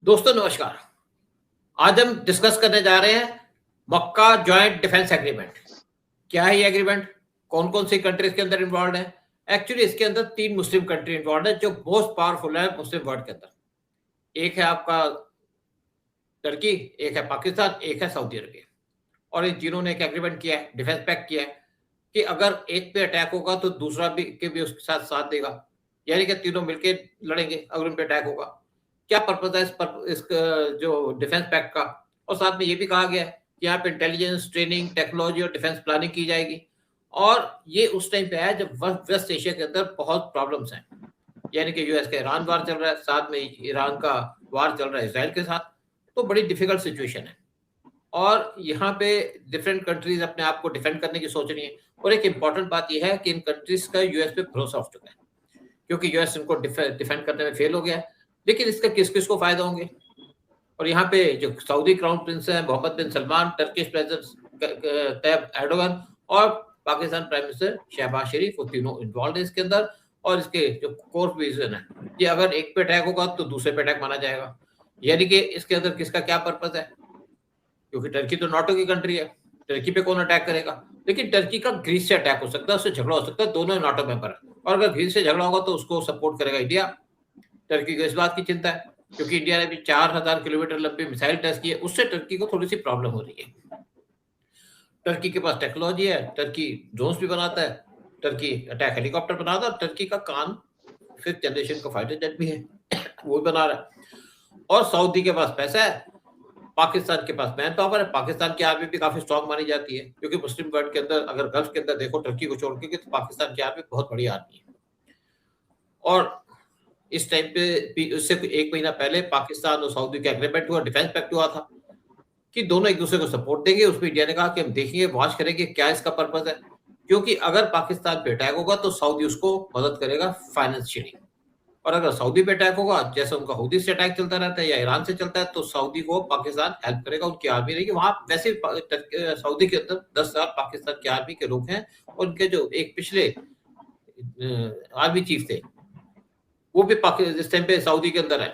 दोस्तों नमस्कार। आज हम डिस्कस करने जा रहे हैं मक्का जॉइंट डिफेंस एग्रीमेंट। क्या है ये एग्रीमेंट? कौन कौन सी कंट्रीज के अंदर इन्वॉल्व है? एक्चुअली इसके अंदर 3 मुस्लिम कंट्री इन्वॉल्व है जो मोस्ट पावरफुल है मुस्लिम वर्ल्ड के अंदर। एक है आपका टर्की, एक है पाकिस्तान, एक है सऊदी अरबिया। और इन तीनों ने एक एग्रीमेंट किया है, डिफेंस पैक्ट किया है कि अगर एक पे अटैक होगा तो दूसरा भी उसके साथ साथ देगा। यानी कि तीनों मिलके लड़ेंगे अगर उन पे अटैक होगा। क्या पर्पस है इस जो डिफेंस पैक्ट का? और साथ में ये भी कहा गया है कि यहाँ पे इंटेलिजेंस, ट्रेनिंग, टेक्नोलॉजी और डिफेंस प्लानिंग की जाएगी। और ये उस टाइम पे है जब वेस्ट एशिया के अंदर बहुत प्रॉब्लम्स हैं। यानी कि यूएस का ईरान वार चल रहा है, साथ में ईरान का वार चल रहा है इसराइल के साथ। तो बड़ी डिफिकल्ट सिचुएशन है और यहाँ पे डिफरेंट कंट्रीज अपने आप को डिफेंड करने की सोच रही है। और एक इम्पॉर्टेंट बात यह है कि इन कंट्रीज का यूएस पे भरोसा उठ चुका है क्योंकि यूएस इनको डिफेंड करने में फेल हो गया है। लेकिन इसका किस किस को फायदा होंगे? और यहाँ पे जो सऊदी क्राउन प्रिंस है Mohammed bin Salman, Turkish president Tayyip Erdogan और पाकिस्तान प्राइम मिनिस्टर शहबाज शरीफ, वो तीनों इन्वॉल्व है इसके अंदर। और इसके जो कोर रीजन है कि अगर एक पे अटैक होगा तो दूसरे पे अटैक माना जाएगा। यानी कि इसके अंदर किसका क्या पर्पज है? क्योंकि टर्की तो नाटो की कंट्री है, टर्की पे कौन अटैक करेगा? लेकिन टर्की का ग्रीस से अटैक हो सकता है, उससे झगड़ा हो सकता है, दोनों नाटो मेंबर है। और अगर ग्रीस से झगड़ा होगा तो उसको सपोर्ट करेगा इंडिया। टर्की को इस बात की चिंता है क्योंकि इंडिया ने भी 4000 किलोमीटर लंबी मिसाइल टेस्ट की है, उससे टर्की को थोड़ी सी प्रॉब्लम हो रही है। टर्की के पास टेक्नोलॉजी है, टर्की ड्रोन्स भी बनाता है, टर्की अटैक हेलीकॉप्टर बनाता है, टर्की का कान 5th जनरेशन का फाइटर जेट भी है वो भी बना रहा है। और सऊदी के पास पैसा है, पाकिस्तान के पास मैन पावर है। पाकिस्तान की आर्मी भी काफी स्ट्रॉन्ग मानी जाती है क्योंकि मुस्लिम वर्ल्ड के अंदर अगर गल्फ के अंदर देखो टर्की को छोड़ के तो पाकिस्तान की आर्मी बहुत बड़ी आर्मी है। और इस टाइम पे उससे एक महीना पहले पाकिस्तान और सऊदी का एग्रीमेंट हुआ, डिफेंस पैक्ट हुआ था कि दोनों एक दूसरे को सपोर्ट देंगे। उसमें इंडिया ने कहा कि हम देखेंगे, वॉच करेंगे क्या इसका पर्पज है, क्योंकि अगर पाकिस्तान पे अटैक होगा तो सऊदी उसको मदद करेगा फाइनेंशियली। और अगर सऊदी पे अटैक होगा, जैसे उनका हूदी से अटैक चलता रहता है या ईरान से चलता है, तो सऊदी को पाकिस्तान हेल्प करेगा। उनकी आर्मी रहेगी वहां। वैसे सऊदी के अंदर 10,000 पाकिस्तान की आर्मी के लोग हैं। और उनके जो एक पिछले आर्मी चीफ थे वो भी इस टाइम पे सऊदी के अंदर है।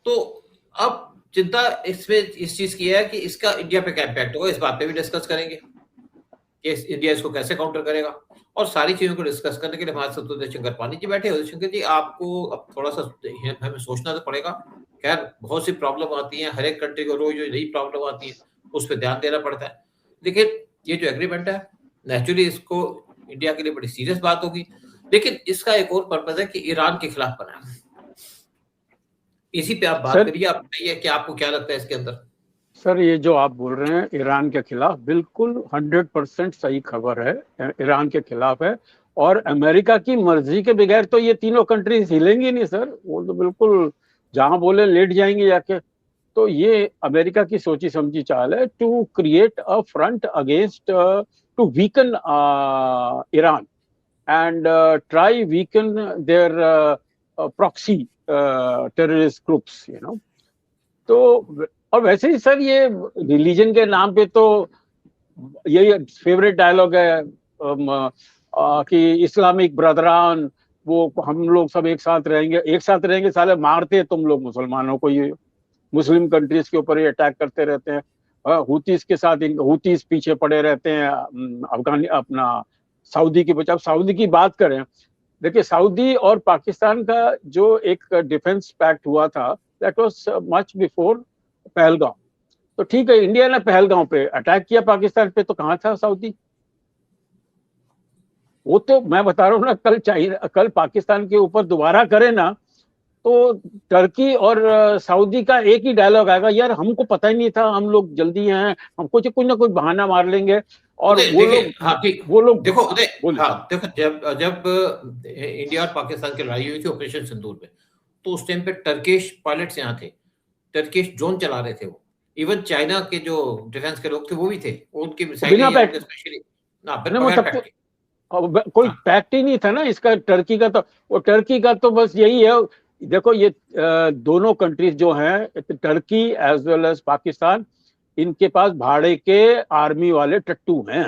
तो अब चिंता इसमें इस चीज की है कि इसका इंडिया पे क्या इम्पैक्ट होगा। इस बात पे भी डिस्कस करेंगे कि इंडिया इसको कैसे काउंटर करेगा। और सारी चीजों को डिस्कस करने के लिए हमारे साथ उदय शंकर पानी जी बैठे। उदय शंकर जी, आपको अब थोड़ा सा हमें सोचना तो पड़ेगा। खैर बहुत सी प्रॉब्लम आती है, हर एक कंट्री को रोज नई प्रॉब्लम आती है, उस पर ध्यान देना पड़ता है। लेकिन ये जो एग्रीमेंट है नेचुरली इसको इंडिया के लिए बड़ी सीरियस बात होगी। लेकिन इसका एक और पर्पज है कि ईरान के खिलाफ बना है। इसी पे आप बात करिए, आप बताइए कि आपको क्या लगता है इसके अंदर। सर, ये जो आप बोल रहे हैं ईरान के खिलाफ, बिल्कुल 100% सही खबर है। ईरान के खिलाफ है और अमेरिका की मर्जी के बगैर तो ये तीनों कंट्रीज हिलेंगी नहीं सर। वो तो बिल्कुल जहां बोले लेट जाएंगे जाके। तो ये अमेरिका की सोची समझी चाल है to create a front against, to weaken Iran and try weaken their proxy terrorist groups, तो और वैसे ही सर ये रिलीजन के नाम पे तो यही फेवरेट डायलॉग है कि इस्लामिक ब्रदरान, वो हम लोग सब एक साथ रहेंगे साले मारते तुम लोग मुसलमानों को। ये मुस्लिम कंट्रीज के ऊपर ये अटैक करते रहते हैं। हुतीस के साथ हुतीस पीछे पड़े रहते हैं अफगान अपना सऊदी की बचाव। सऊदी की बात करें, देखिए सऊदी और पाकिस्तान का जो एक डिफेंस पैक्ट हुआ था, that was much before Pahalgam. तो ठीक है, इंडिया ने पहलगांव पे अटैक किया पाकिस्तान पे, तो कहां था सऊदी? वो तो मैं बता रहा हूँ ना, कल पाकिस्तान के ऊपर दोबारा करे ना तो टर्की और सऊदी का एक ही डायलॉग आएगा, यार हमको पता ही नहीं था, हम लोग जल्दी हैं, हमको कुछ ना कुछ बहाना मार लेंगे। और वो लोग देखो उदय, हाँ देखो, जब इंडिया और पाकिस्तान की लड़ाई हुई थी ऑपरेशन सिंदूर में, तो उस टाइम पे टर्किश पायलट्स यहाँ थे, टर्किश ड्रोन चला रहे थे। वो इवन चाइना के जो डिफेंस के लोग थे वो भी थे, उनकी मिसाइलें स्पेशली कोई पैक्ट ही नहीं था ना इसका टर्की का। तो वो टर्की का तो बस यही है। देखो ये दोनों कंट्रीज जो हैं, Turkey as well as Pakistan, इनके पास भाड़े के आर्मी वाले टट्टू हैं।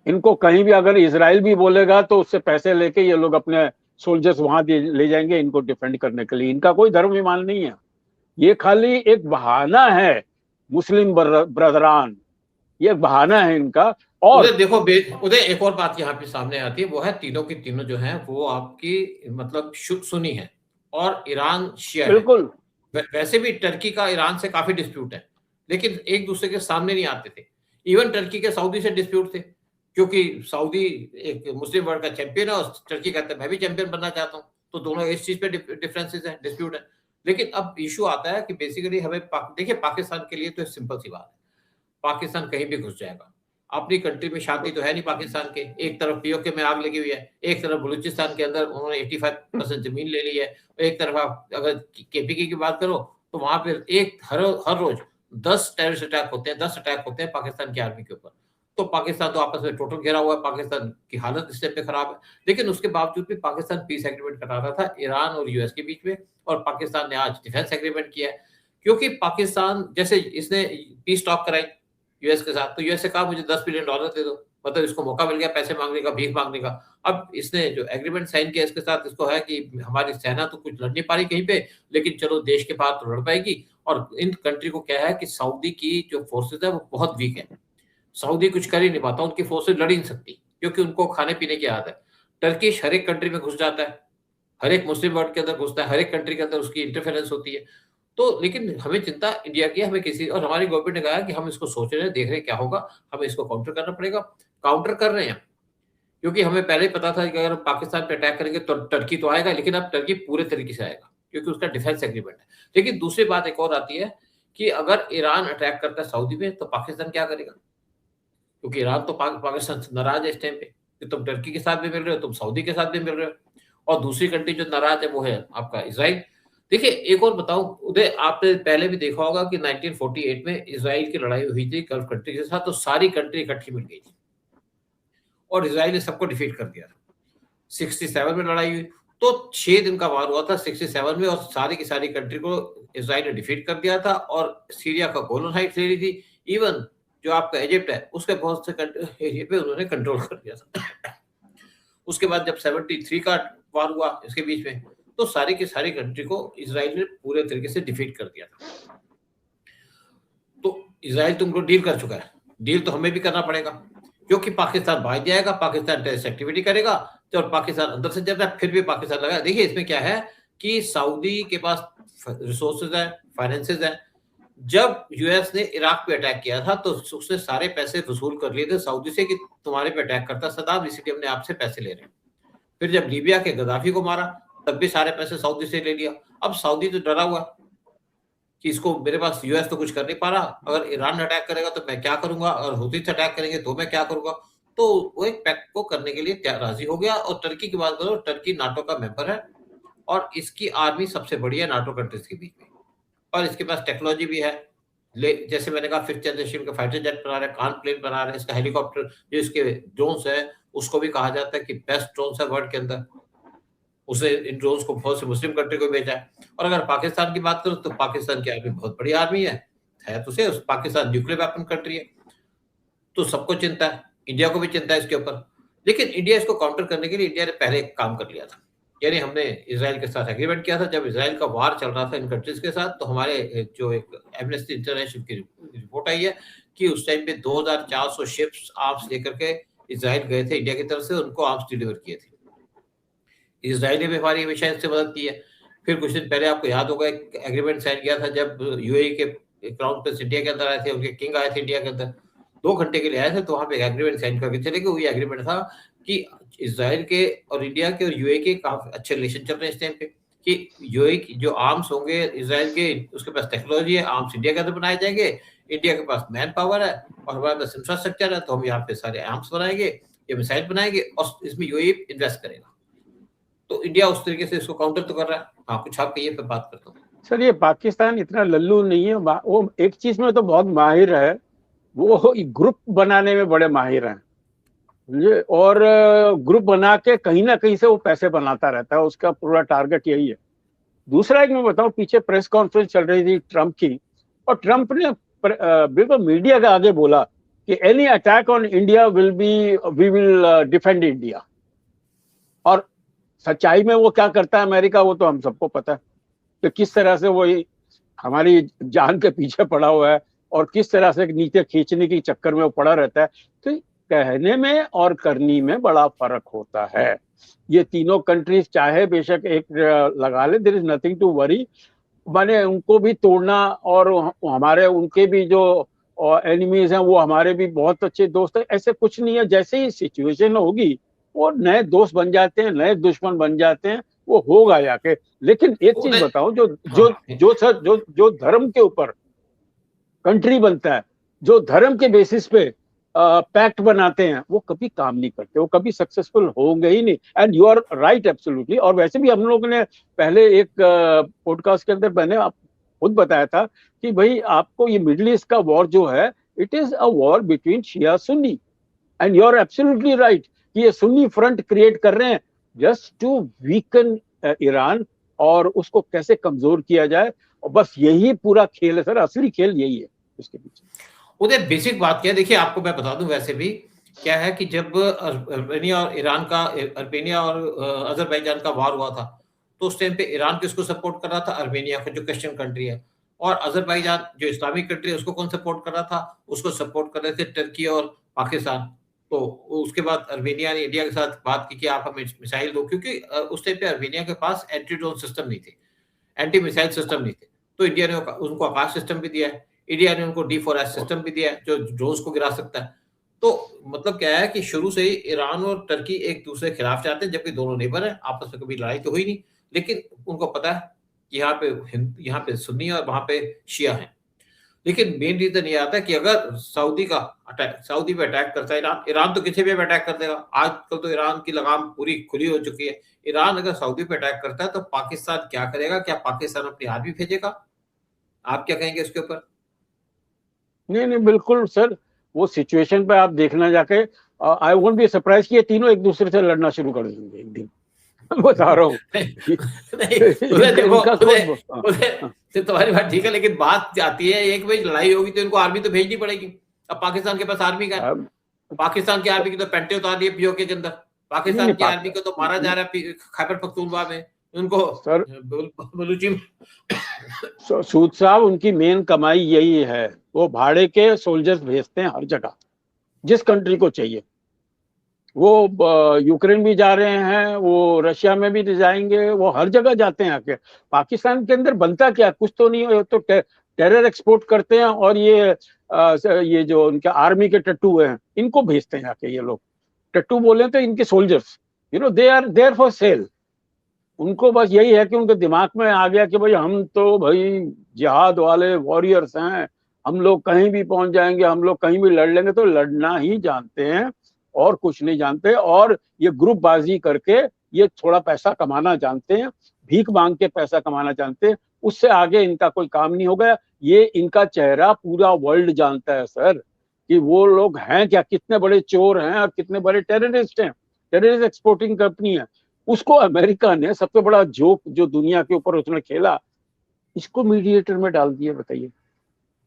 इनको कहीं भी अगर इजराइल भी बोलेगा तो उससे पैसे लेके ये लोग अपने सोल्जर्स वहां ले जाएंगे इनको डिफेंड करने के लिए। इनका कोई धर्म विमान नहीं है, ये खाली एक बहाना है। मुस्लिम ब्रदरान, ये बहाना है इनका। और उधर देखो उधर एक और बात यहाँ पे सामने आती है, वो है तीनों की तीनों जो है वो आपकी मतलब सुन्नी है और ईरान शिया है। बिल्कुल वैसे भी टर्की का ईरान से काफी डिस्प्यूट है, लेकिन एक दूसरे के सामने नहीं आते थे। इवन टर्की के सऊदी से डिस्प्यूट थे, क्योंकि सऊदी एक मुस्लिम वर्ल्ड का चैंपियन है और टर्की कहता है मैं भी चैंपियन बनना चाहता हूँ, तो दोनों इस चीज पे डिफरेंसेस है, डिस्प्यूट है। लेकिन अब इशू आता है कि बेसिकली हमें देखिए पाकिस्तान के लिए तो सिंपल सी बात है, पाकिस्तान कहीं भी घुस जाएगा। अपनी कंट्री में शांति तो है नहीं पाकिस्तान के, एक तरफ पीओके में आग लगी हुई है, एक तरफ बलूचिस्तान के अंदर उन्होंने 85% जमीन ले ली है, एक तरफ आप अगर केपीके की बात करो तो वहां पे हर रोज 10 टेररिस्ट अटैक होते हैं, 10 अटैक होते हैं पाकिस्तान की आर्मी के ऊपर। तो पाकिस्तान तो आपस में टोटल घेरा हुआ है, पाकिस्तान की हालत इस पे खराब है। लेकिन उसके बावजूद भी पाकिस्तान पीस एग्रीमेंट करा रहा था ईरान और यूएस के बीच में, और पाकिस्तान ने आज डिफेंस एग्रीमेंट किया है, क्योंकि पाकिस्तान जैसे इसने पीस टॉक कराई यूएस के साथ, तो यूएस से कहा मुझे $10 बिलियन दे दो, मतलब इसको मौका मिल गया पैसे मांगने का, भीख मांगने का। अब इसने जो एग्रीमेंट साइन किया इसके साथ, इसको है कि हमारी सेना तो कुछ लड़ नहीं पा रही कहीं पे, लेकिन चलो देश के बाहर तो लड़ पाएगी। और इन कंट्री को क्या है कि सऊदी की जो फोर्सेज है वो बहुत वीक है, सऊदी कुछ कर ही नहीं पाता, उनकी फोर्सेज लड़ ही नहीं सकती, क्योंकि उनको खाने पीने की आदत है। टर्किश हर एक कंट्री में घुस जाता है, हर एक मुस्लिम वर्ल्ड के अंदर घुसता है, हर एक कंट्री के अंदर उसकी इंटरफेरेंस होती है। तो लेकिन हमें चिंता इंडिया की, हमें किसी, और हमारी गवर्नमेंट ने कहा कि हम इसको सोच रहे हैं, देख रहे हैं क्या होगा, हमें इसको काउंटर करना पड़ेगा। काउंटर कर रहे हैं, क्योंकि हमें पहले ही पता था कि अगर पाकिस्तान पे अटैक करेंगे तो टर्की तो आएगा, लेकिन अब टर्की पूरे तरीके से आएगा, क्योंकि उसका डिफेंस एग्रीमेंट है। लेकिन दूसरी बात एक और आती है कि अगर ईरान अटैक करता है सऊदी में, तो पाकिस्तान क्या करेगा? क्योंकि ईरान तो पाकिस्तान से नाराज है इस टाइम पे कि तुम टर्की के साथ भी मिल रहे हो, तुम सऊदी के साथ भी मिल रहे हो, और दूसरी कंट्री जो नाराज है वो है आपका इजराइल। देखिए एक और बताऊं उदय, आपने पहले भी देखा होगा कि 1948 में इजराइल की लड़ाई हुई थी गल्फ कंट्री के साथ, तो सारी कंट्री इकट्ठी मिल गई थी और इजराइल ने सबको डिफीट कर दिया था। 67 में लड़ाई हुई तो 6 दिन का वार हुआ था 67 में, और सारी की सारी कंट्री को इजराइल ने डिफीट कर दिया था, और सीरिया का गोलन हाइट्स ले ली थी। इवन जो आपका इजिप्ट है उसके बहुत से एरिया पे उन्होंने कंट्रोल कर दिया था। उसके बाद जब 73 का वार हुआ इसके बीच में, तो सारी की सारी कंट्री को इजराइल ने पूरे तरीके से डिफीट कर दिया था। तो इजराइल तुमको डील कर चुका है, डील तो हमें भी करना पड़ेगा, क्योंकि पाकिस्तान बाहर जाएगा, पाकिस्तान टेररिस्ट एक्टिविटी करेगा, तो पाकिस्तान अंदर से जब फिर भी पाकिस्तान लगा। देखिए इसमें क्या है कि सऊदी के पास रिसोर्सेज है, फाइनेंसेज है। जब यूएस ने इराक पे अटैक किया था तो उसने सारे पैसे वसूल कर लिए थे सऊदी से कि तुम्हारे पे अटैक करता सदाम, इसलिए हमने आपसे पैसे ले रहे हैं। फिर जब लीबिया के गद्दाफी को मारा तब भी सारे पैसे सऊदी से ले लिया। अब सऊदी तो डरा हुआ कि इसको, मेरे पास यूएस तो कुछ कर नहीं पा रहा, अगर ईरान अटैक करेगा तो मैं क्या करूंगा, और हुती से अटैक करेंगे तो मैं क्या करूंगा। तो वो एक पैक्ट को करने के लिए राजी हो गया। और टर्की की बात करो, टर्की नाटो का मेंबर है और इसकी आर्मी सबसे बड़ी है नाटो कंट्रीज के बीच में, और इसके पास टेक्नोलॉजी भी है। जैसे मैंने कहा 5th जनरेशन का फाइटर जेट बना रहे हैं, कान प्लेन बना रहे हैं, इसका हेलीकॉप्टर, जो इसके ड्रोन्स है उसको भी कहा जाता है कि बेस्ट ड्रोन्स है वर्ल्ड के अंदर। उसने इन ड्रोन्स को बहुत से मुस्लिम कंट्री को भेजा है। और अगर पाकिस्तान की बात करो तो पाकिस्तान की आर्मी बहुत बड़ी आर्मी है तो से पाकिस्तान न्यूक्लियर वेपन कंट्री है, तो सबको चिंता है, इंडिया को भी चिंता है इसके ऊपर। लेकिन इंडिया इसको काउंटर करने के लिए इंडिया ने पहले एक काम कर लिया था, यानी हमने इजराइल के साथ एग्रीमेंट किया था। जब इजराइल का वार चल रहा था इन कंट्रीज के साथ, तो हमारे जो एक एमनेस्टी इंटरनेशनल की रिपोर्ट आई है कि उस टाइम पे 2400 शिप्स आर्म्स लेकर के इजराइल गए थे इंडिया की तरफ से, उनको आर्म्स डिलीवर किए थे। इजराइल ने भी हमारी हमेशा इससे मदद की है। फिर कुछ दिन पहले आपको याद होगा एक एग्रीमेंट साइन किया था जब यूएई के क्राउन प्रिंस इंडिया के अंदर आए थे, उनके किंग आए थे इंडिया के अंदर, 2 घंटे के लिए आए थे, तो वहां पे एग्रीमेंट साइन करके चले गए। वही एग्रीमेंट था कि इजराइल के और इंडिया के और यूएई के काफी अच्छे रिलेशन चल रहे हैं इस टाइम पे, कि यूएई की जो आर्म्स होंगे इजराइल के, उसके पास टेक्नोलॉजी है, आर्म्स इंडिया के अंदर बनाए जाएंगे, इंडिया के पास मैन पावर है और हमारे पास इंफ्रास्ट्रक्चर है, तो हम यहाँ पे सारे आर्म्स बनाएंगे, ये मिसाइल बनाएंगे और इसमें यूएई इन्वेस्ट करेगा। तो इंडिया उस तरीके से इसको काउंटर तो कर रहा है। हाँ, कुछ आप कहिए, पे बात करता हूँ। सर ये पाकिस्तान इतना लल्लू नहीं है, वो एक चीज में तो बहुत माहिर है, वो ग्रुप बनाने में बड़े माहिर हैं, और ग्रुप बना के कहीं ना कहीं से वो पैसे बनाता रहता है, उसका पूरा टारगेट यही है। दूसरा एक मैं बताऊं, पीछे प्रेस कॉन्फ्रेंस चल रही थी ट्रंप की, और ट्रंप ने बिल्कुल मीडिया के आगे बोला कि any attack on India we will defend India. और सच्चाई में वो क्या करता है अमेरिका, वो तो हम सबको पता है कि किस तरह से वो हमारी जान के पीछे पड़ा हुआ है और किस तरह से नीचे खींचने के चक्कर में वो पड़ा रहता है। तो कहने में और करनी में बड़ा फर्क होता है। ये तीनों कंट्रीज चाहे बेशक एक लगा ले, there is nothing to worry, माने उनको भी तोड़ना, और हमारे उनके भी जो एनिमीज हैं वो हमारे भी बहुत अच्छे दोस्त हैं, ऐसे कुछ नहीं है। जैसे ही सिचुएशन होगी वो नए दोस्त बन जाते हैं, नए दुश्मन बन जाते हैं, वो होगा जाके। लेकिन एक चीज बताओ, जो जो हाँ, जो सर जो धर्म के ऊपर कंट्री बनता है, जो धर्म के बेसिस पे पैक्ट बनाते हैं, वो कभी काम नहीं करते, वो कभी सक्सेसफुल होंगे ही नहीं। And you are right absolutely. और वैसे भी हम लोगों ने पहले एक पॉडकास्ट के अंदर मैंने आप खुद बताया था कि भाई आपको ये मिडिल ईस्ट का वॉर जो है, it is a war between शिया सुन्नी। And you are absolutely right कि ये सुन्नी फ्रंट क्रिएट कर रहे हैं जस्ट टू वीकन ईरान, और उसको कैसे कमजोर किया जाए। और बस यही पूरा खेल है सर, असली खेल यही है उसके पीछे। उधर बेसिक बात क्या है, देखिए आपको मैं बता दूं, वैसे भी क्या है कि जब अर्मेनिया और ईरान का, अर्मेनिया और अजरबैजान का वार हुआ था, तो उस टाइम पे ईरान किसको सपोर्ट कर रहा था? अर्मेनिया को, जो क्रिश्चियन कंट्री है। और अजरबैजान जो इस्लामिक कंट्री है, उसको कौन सपोर्ट कर रहा था? उसको सपोर्ट कर रहे थे टर्की और पाकिस्तान। तो उसके बाद अर्मेनिया ने इंडिया के साथ बात की कि आप हमें मिसाइल दो, क्योंकि उस टाइम पे अर्मेनिया के पास एंटी ड्रोन सिस्टम नहीं थे, एंटी मिसाइल सिस्टम नहीं थे। तो इंडिया ने उनको आकाश सिस्टम भी दिया है, इंडिया ने उनको D4S सिस्टम भी दिया है जो ड्रोन्स को गिरा सकता है। तो मतलब क्या है कि शुरू से ही ईरान और टर्की एक दूसरे के खिलाफ जाते हैं, जबकि दोनों नेबर हैं, आपस में कभी लड़ाई तो हुई नहीं। लेकिन उनको पता है कि यहाँ पे सुन्नी और वहां पे शिया है। लेकिन मेन रीजन ये आता है कि अगर सऊदी पे अटैक करता है ईरान, ईरान तो किसी पे भी अटैक कर देगा। आजकल तो ईरान की लगाम पूरी खुली हो चुकी है। ईरान अगर सऊदी पे अटैक करता है तो पाकिस्तान क्या करेगा? क्या पाकिस्तान अपनी आर्मी भेजेगा? आप क्या कहेंगे इसके ऊपर? नहीं नहीं, बिल्कुल सर, वो सिचुएशन पे आप देखना जाके, आई वोंट बी सरप्राइज कि ये तीनों एक दूसरे से लड़ना शुरू कर देंगे एक दिन। बता रहा हूँ। नहीं, उधर देखो, इनका उधर तो तुम्हारी बात ठीक है, लेकिन बात आती है एक, भाई लड़ाई होगी तो इनको आर्मी तो भेजनी पड़ेगी। अब पाकिस्तान के पास आर्मी का है, पाकिस्तान की आर्मी की तो पेंटे उतार दी पीओके के अंदर। पाकिस्तान की आर्मी को तो मारा जा रहा है खैबर पख्तूनख्वा में, उनको सर बलूची में। सूद साहब, उनकी मेन कमाई यही है, वो भाड़े के सोल्जर्स भेजते हैं हर जगह, जिस कंट्री को चाहिए। वो यूक्रेन भी जा रहे हैं, वो रशिया में भी जाएंगे, वो हर जगह जाते हैं आके। पाकिस्तान के अंदर बनता क्या, कुछ तो नहीं है, तो टेरर एक्सपोर्ट करते हैं, और ये जो उनके आर्मी के टट्टू हैं, इनको भेजते हैं आके। ये लोग टट्टू बोले तो इनके soldiers, they are there for sale. उनको बस यही है कि उनके दिमाग में आ गया कि भाई हम तो भाई जिहाद वाले वॉरियर्स हैं, हम लोग कहीं भी पहुंच जाएंगे, हम लोग कहीं भी लड़ लेंगे। तो लड़ना ही जानते हैं और कुछ नहीं जानते, और ये ग्रुप बाजी करके ये थोड़ा पैसा कमाना जानते हैं, भीख मांग के पैसा कमाना जानते हैं, उससे आगे इनका कोई काम नहीं होगा। ये इनका चेहरा पूरा वर्ल्ड जानता है सर, कि वो लोग हैं क्या, कितने बड़े चोर हैं और कितने बड़े टेररिस्ट हैं। टेररिस्ट एक्सपोर्टिंग कंपनी है। उसको अमेरिका ने सबसे बड़ा जोक जो दुनिया के ऊपर उसने खेला, इसको मीडिएटर में डाल दिया, बताइए।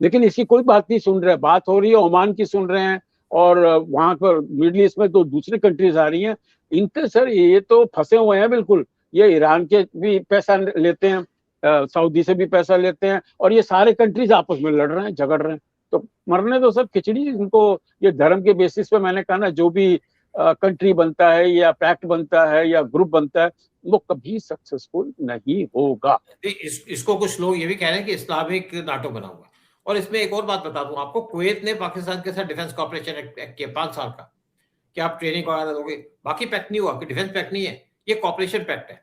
लेकिन इसकी कोई बात नहीं सुन रहे। बात हो रही है ओमान की, सुन रहे हैं, और वहां पर मिडिल ईस्ट में तो दूसरी कंट्रीज आ रही हैं। इनके सर ये तो फंसे हुए हैं बिल्कुल। ये ईरान के भी पैसा लेते हैं, सऊदी से भी पैसा लेते हैं, और ये सारे कंट्रीज आपस में लड़ रहे हैं, झगड़ रहे हैं। तो मरने दो सब खिचड़ी इनको। ये धर्म के बेसिस पे, मैंने कहा ना, जो भी कंट्री बनता है या पैक्ट बनता है या ग्रुप बनता है, वो कभी सक्सेसफुल नहीं होगा। इसको कुछ लोग ये भी कह रहे हैं कि इस्लामिक नाटो बना हुआ है। और इसमें एक और बात बता दूं आपको, कुवैत ने पाकिस्तान के साथ डिफेंस कॉपरेशन एक्ट किया 5 साल का, कि आप ट्रेनिंग वगैरह दोगे। बाकी पैक्ट नहीं हुआ, कि डिफेंस पैक्ट नहीं है, ये कॉपरेशन पैक्ट है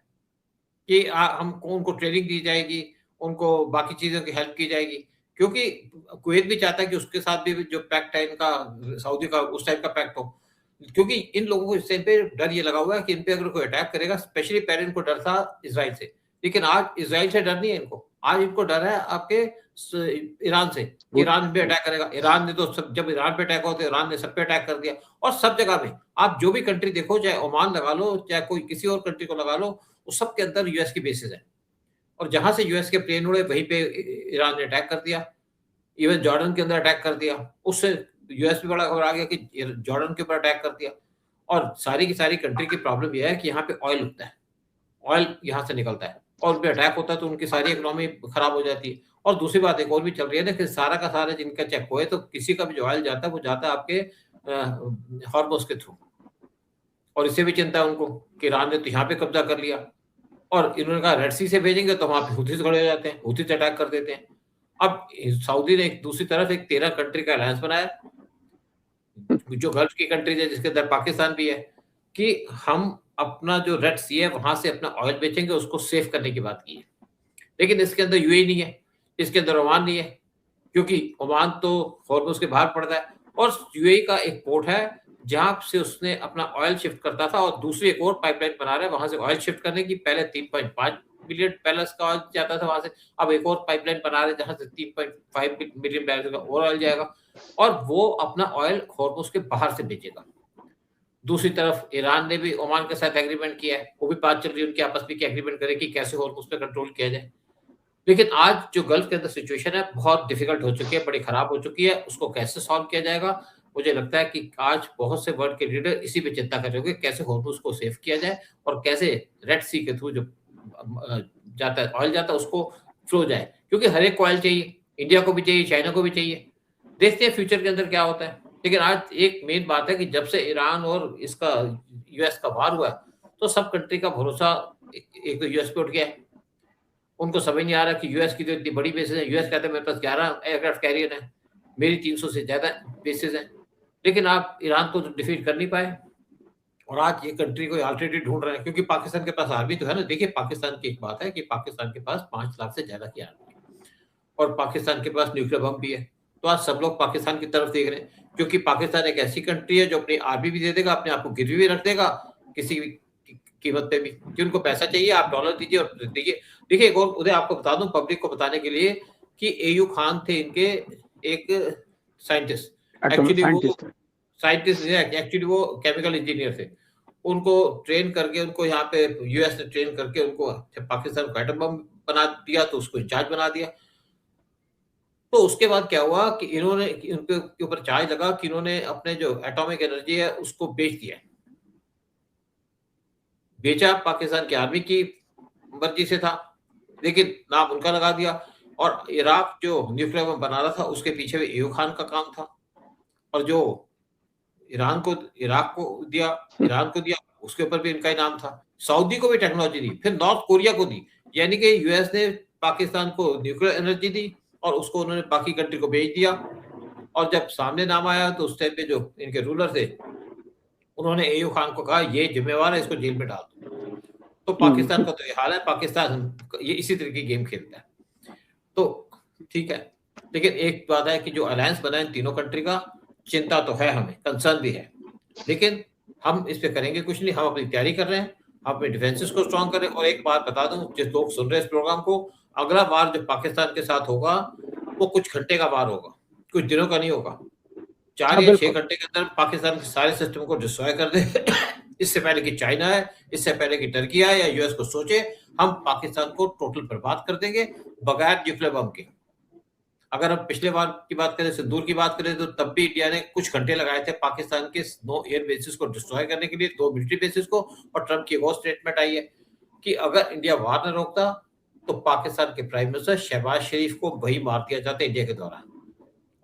कि हमको उनको ट्रेनिंग दी जाएगी, उनको बाकी चीजों की हेल्प की जाएगी। क्योंकि कुवैत भी चाहता है कि उसके साथ भी जो पैक्ट है इनका, सऊदी का, उस टाइप का पैक्ट हो। क्योंकि इन लोगों को इस टाइम पे डर ये लगा हुआ है कि इन पे अगर कोई अटैक करेगा, स्पेशली पहले इनको डर था इजराइल से, लेकिन आज इजराइल से डर नहीं है इनको। आज इनको डर है आपके ईरान से, ईरान पे अटैक करेगा। ईरान ने तो जब ईरान पे अटैक हुआ तो ईरान ने सब पे अटैक कर दिया। और सब जगह में आप जो भी कंट्री देखो, चाहे ओमान लगा लो, चाहे कोई किसी और कंट्री को लगा लो, उस सब के अंदर यूएस की बेसिस है। और जहां से यूएस के प्लेन उड़े, वहीं पे ईरान ने अटैक कर दिया। इवन जॉर्डन के अंदर अटैक कर दिया। उससे यूएस भी बड़ा घबरा गया कि जॉर्डन के ऊपर अटैक कर दिया। और सारी की सारी कंट्री की प्रॉब्लम यह है कि यहाँ पे ऑयल उगता है। ऑयल यहाँ से निकलता है और उन पे अटैक होता है तो उनकी सारी इकोनॉमी खराब हो जाती है। और दूसरी बात एक और भी चल रही है ना कि सारा का सारा जिनका चेक हुआ है तो किसी का भी जो ऑयल जाता है वो जाता है आपके हॉर्मोज के थ्रू। और इससे भी चिंता है उनको कि ईरान ने तो यहाँ पे कब्जा कर लिया और इन्होंने कहा रेड सी से भेजेंगे तो वहां पे हुथीस खड़े हो जाते हैं, हुथीस अटैक कर देते हैं। अब सऊदी ने एक दूसरी तरफ एक 13 कंट्री का अलायंस बनाया जो गल्फ की कंट्रीज है जिसके अंदर पाकिस्तान भी है कि हम अपना जो रेड सी है वहां से अपना ऑयल बेचेंगे, उसको सेव करने की बात की है। लेकिन इसके अंदर यूएई नहीं है, इसके अंदर ओमान नहीं है, क्योंकि ओमान तो हॉर्मुज के बाहर पड़ता है और यूएई का एक पोर्ट है जहां से उसने अपना ऑयल शिफ्ट करता था और दूसरी एक और पाइपलाइन बना रहा है वहां से ऑयल शिफ्ट करने की। पहले 3.5 मिलियन बैरल्स का ऑयल जाता था वहां से, अब एक और पाइपलाइन बना रहे हैं जहां से 3.5 मिलियन बैरल्स का और ऑयल जाएगा और वो अपना ऑयल हॉर्मुज के बाहर से बेचेगा। दूसरी तरफ ईरान ने भी ओमान के साथ एग्रीमेंट किया है, वो भी बात चल रही है उनके आपस में कि एग्रीमेंट करें कि कैसे हॉर्मुज पे कंट्रोल किया जाए। लेकिन आज जो गल्फ के अंदर सिचुएशन है बहुत डिफिकल्ट हो चुकी है, बड़ी खराब हो चुकी है, उसको कैसे सॉल्व किया जाएगा। मुझे लगता है कि आज बहुत से वर्ल्ड के लीडर इसी पे चिंता कर रहे होंगे कैसे हॉर्मुज को सेव किया जाए और कैसे रेड सी के थ्रू जो जाता है ऑयल जाता है उसको फ्लो जाए, क्योंकि हर एक को ऑयल चाहिए, इंडिया को भी चाहिए, चाइना को भी चाहिए। देखते हैं फ्यूचर के अंदर क्या होता है। लेकिन आज एक मेन बात है कि जब से ईरान और इसका यूएस का वार हुआ है तो सब कंट्री का भरोसा एक तो यूएस पे उठ गया है। उनको समझ नहीं आ रहा कि यूएस की तो इतनी बड़ी बेसेस है, यूएस कहते हैं मेरे पास 11 एयरक्राफ्ट कैरियर है, मेरी 300 से ज्यादा बेसेस हैं, लेकिन आप ईरान को तो डिफीट कर नहीं पाए और आज ये कंट्री को ऑल्टरनेटिव ढूंढ रहे हैं क्योंकि पाकिस्तान के पास आर्मी तो है ना। देखिए पाकिस्तान की एक बात है कि पाकिस्तान के पास 5 लाख से ज्यादा की आर्मी है और पाकिस्तान के पास न्यूक्लियर बम भी है। तो आज सब लोग पाकिस्तान की तरफ देख रहे हैं क्योंकि पाकिस्तान एक ऐसी कंट्री है जो अपनी आर्मी भी दे देगा, अपने आप को गिरवी भी रख देगा किसी भी कीमत पे भी कि उनको पैसा चाहिए, आप डॉलर दीजिए और दीजिए। देखिए एक और उधर आपको बता दूं पब्लिक को बताने के लिए कि एयू खान थे इनके एक साइंटिस्ट, एक्चुअली वो केमिकल इंजीनियर थे। उनको ट्रेन करके उनको यहाँ पे यूएस ने ट्रेन करके उनको पाकिस्तान को एटम बम बना दिया तो उसको इंचार्ज बना दिया। तो उसके बाद क्या हुआ कि इन्होंने उनके ऊपर चार्ज लगा कि इन्होंने अपने जो एटॉमिक एनर्जी है उसको बेच दिया, बेचा पाकिस्तान की आर्मी की मर्जी से था, लेकिन नाम उनका लगा दिया। और इराक जो न्यूक्लियर बम बना रहा था उसके पीछे भी एयू खान का काम था और जो इराक को दिया उसके ऊपर भी इनका ही नाम था। सऊदी को भी टेक्नोलॉजी दी, फिर नॉर्थ कोरिया को दी, यानी कि यूएस ने पाकिस्तान को न्यूक्लियर एनर्जी दी और उसको उन्होंने बाकी कंट्री को भेज दिया। और जब सामने नाम आया तो उस टाइम पे जो इनके रूलर थे उन्होंने एयू खान को कहा ये जिम्मेवार है, इसको जेल में डाल दो। तो पाकिस्तान का तो ये हाल है, पाकिस्तान ये इसी तरह की गेम खेलता है। तो ठीक है, लेकिन एक बात है कि जो अलायंस बना है इन तीनों कंट्री का, चिंता तो है, हमें कंसर्न भी है, लेकिन हम इस पे करेंगे कुछ नहीं। हम अपनी तैयारी कर रहे हैं, हम अपने डिफेंसेस को स्ट्रॉन्ग करें। और एक बात बता दूं जिस लोग सुन रहे हैं इस प्रोग्राम को, अगला वार जो पाकिस्तान के साथ होगा वो कुछ घंटे का वार होगा, कुछ दिनों का नहीं होगा। 4 या 6 घंटे के अंदर पाकिस्तान के सारे सिस्टम को डिस्ट्रॉय कर दे। इससे पहले कि चाइना है, इससे पहले कि टर्की है या यूएस को सोचे, हम पाकिस्तान को टोटल बर्बाद कर देंगे बगैर न्यूक्लियर बम के। अगर हम पिछले बार की बात करें, सिंदूर की बात करें, तो तब भी इंडिया ने कुछ घंटे लगाए थे पाकिस्तान के 9 एयर बेसिस को डिस्ट्रॉय करने के लिए, 2 मिलिट्री बेसिस को। और ट्रंप की एक और स्टेटमेंट आई है कि अगर इंडिया वार न रोकता तो पाकिस्तान के प्राइम मिनिस्टर शहबाज शरीफ को वही मार दिया जाता इंडिया के द्वारा।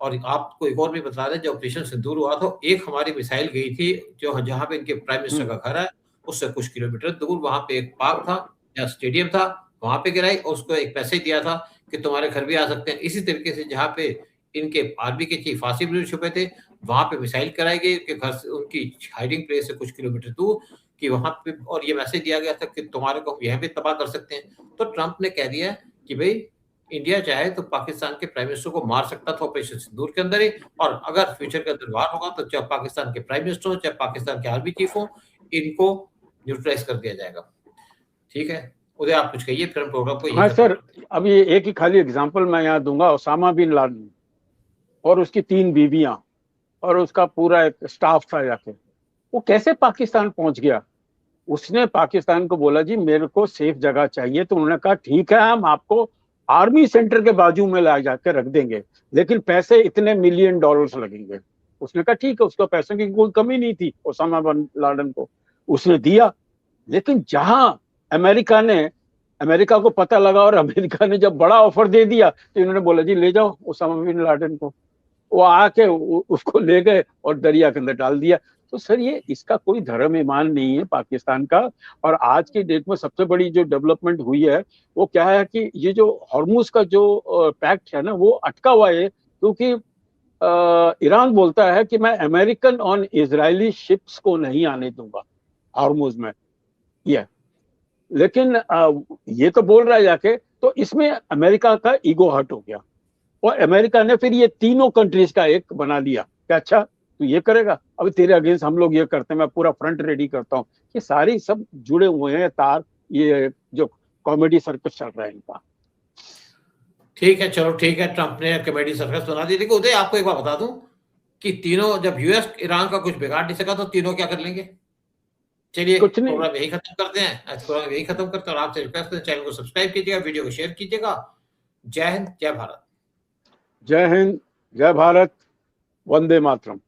और आपको एक और भी बता दें, जब ऑपरेशन सिंदूर हुआ तो एक हमारी मिसाइल गई थी जो जहां पे इनके प्राइम मिनिस्टर का घर है उससे कुछ किलोमीटर दूर, वहां पे एक पार्क था या स्टेडियम था, वहां पे गिराई और उसको एक मैसेज दिया था कि तुम्हारे घर भी आ सकते हैं। इसी तरीके से जहां पे इनके आर्मी के चीफ फांसी में छुपे थे वहां पे मिसाइल कराई गई उनके घर से, उनकी हाइडिंग प्लेस से कुछ किलोमीटर दूर, कि वहां पे, और ये मैसेज दिया गया था कि तुम्हारे को यह भी तबाह कर सकते हैं। तो ट्रंप ने कह दिया कि भाई इंडिया चाहे तो पाकिस्तान के प्राइम मिनिस्टर को मार सकता था ऑपरेशन सिंदूर के अंदर ही, और अगर फ्यूचर के अंदर वार होगा तो चाहे पाकिस्तान के प्राइम मिनिस्टर हो चाहे पाकिस्तान के आर्मी चीफ हो, इनको न्यूट्रलाइज कर दिया जाएगा। ठीक है उदय, आप कुछ कहिए फिर हम प्रोग्राम को। हाँ सर, अब ये एक ही खाली एग्जांपल मैं यहाँ दूंगा, ओसामा बिन लादेन और उसकी 3 बीवियां और उसका पूरा एक स्टाफ था जाके, वो कैसे पाकिस्तान पहुंच गया। उसने पाकिस्तान को बोला जी मेरे को सेफ जगह चाहिए, तो उन्होंने कहा ठीक है हम आपको आर्मी सेंटर के बाजू में ला जाकर रख देंगे, लेकिन पैसे इतने $1 मिलियन लगेंगे। उसने कहा ठीक है, उसको पैसों की कोई कमी नहीं थी ओसामा बिन लादेन को, उसने दिया। लेकिन जहां अमेरिका को पता लगा और अमेरिका ने जब बड़ा ऑफर दे दिया तो इन्होंने बोला जी ले जाओ ओसामा बिन लादेन को। वो आके उसको ले गए और दरिया के अंदर डाल दिया। तो सर ये इसका कोई धर्म ईमान नहीं है पाकिस्तान का। और आज की डेट में सबसे बड़ी जो डेवलपमेंट हुई है वो क्या है कि ये जो हॉर्मुज का जो पैक्ट है ना वो अटका हुआ है, क्योंकि ईरान बोलता है कि मैं अमेरिकन और इजरायली शिप्स को नहीं आने दूंगा हॉर्मुज में। ये लेकिन ये तो बोल रहा है जाके, तो इसमें अमेरिका का ईगो हर्ट हो गया और अमेरिका ने फिर ये तीनों कंट्रीज का एक बना लिया कि अच्छा तू ये करेगा, अब तेरे अगेंस्ट हम लोग ये करते हैं, मैं पूरा फ्रंट रेडी करता हूँ। ये सारी सब जुड़े हुए हैं तार, ये जो कॉमेडी सर्कस चल रहा है इनका। ठीक है, चलो ठीक है, ट्रंप ने कॉमेडी सर्कस बना दी। देखो उदय, आपको एक बात बता दूं कि तीनों, जब यूएस ईरान का कुछ बिगाड़ नहीं सका तो तीनों क्या कर लेंगे। चलिए कुछ नहीं, प्रोग्राम यही खत्म करते हैं, आज प्रोग्राम यही खत्म करते हैं और आपसे रिक्वेस्ट करते हैं चैनल को सब्सक्राइब कीजिएगा, वीडियो को शेयर कीजिएगा। जय हिंद, जय भारत। जय हिंद, जय भारत, वंदे मातरम।